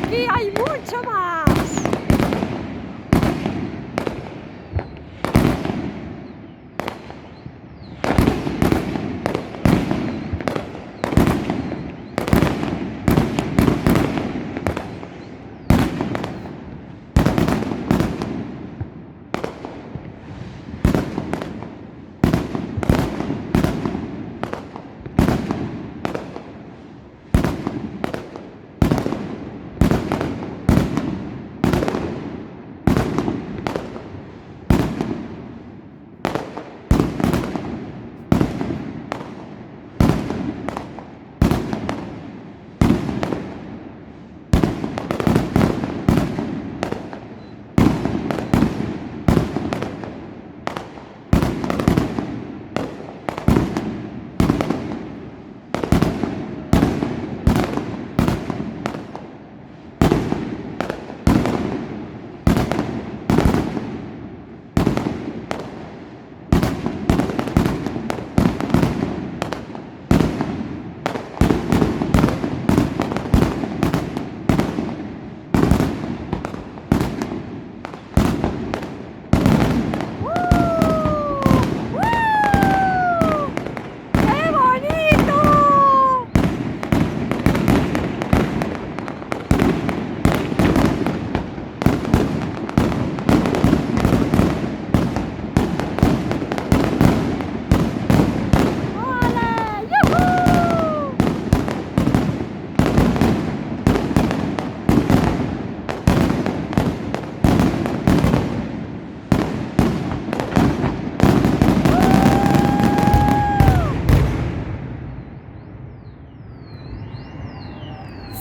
aquí hay mucho más.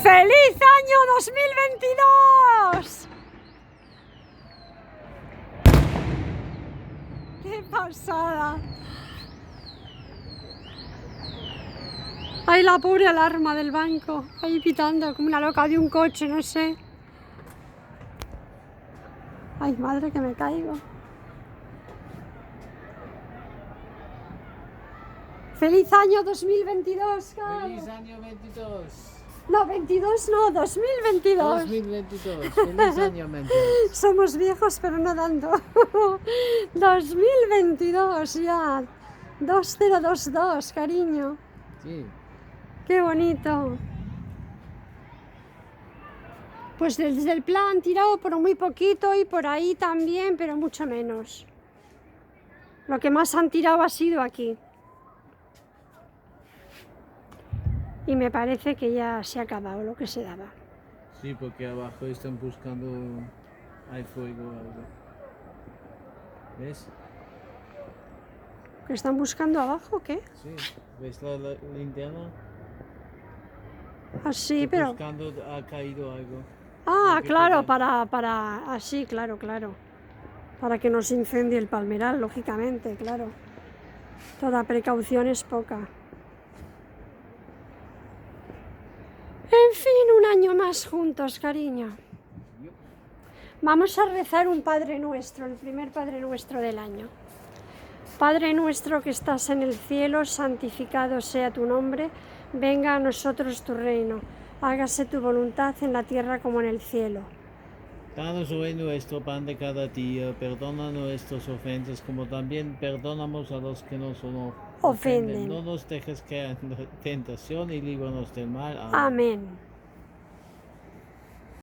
¡Feliz año 2022! ¡Qué pasada! Ay, la pobre alarma del banco, ahí pitando como una loca de un coche, no sé. Ay, madre, que me caigo. ¡Feliz año 2022, Carlos! ¡Feliz año 22! No, 22 no, 2022. 2022, feliz año 22. Somos viejos, pero no tanto. 2022 ya. 2022, cariño. Sí. Qué bonito. Pues desde el plan han tirado por muy poquito y por ahí también, pero mucho menos. Lo que más han tirado ha sido aquí. Y me parece que ya se ha acabado lo que se daba. Sí, porque abajo están buscando, hay fuego o algo. ¿Ves? ¿Que están buscando abajo? ¿Qué? Sí, ¿ves la linterna? Así, Está pero... buscando, ha caído algo. Ah, que claro, tenía. así, claro. Para que no se incendie el palmeral, lógicamente, claro. Toda precaución es poca. En fin, un año más juntos, cariño. Vamos a rezar un Padre Nuestro, el primer Padre Nuestro del año. Padre nuestro que estás en el cielo, santificado sea tu nombre, venga a nosotros tu reino, hágase tu voluntad en la tierra como en el cielo. Danos hoy nuestro pan de cada día, perdona nuestras ofensas como también perdonamos a los que nos ofenden. Ofenden. No nos dejes caer en tentación y líbranos del mal. Amén. Amén.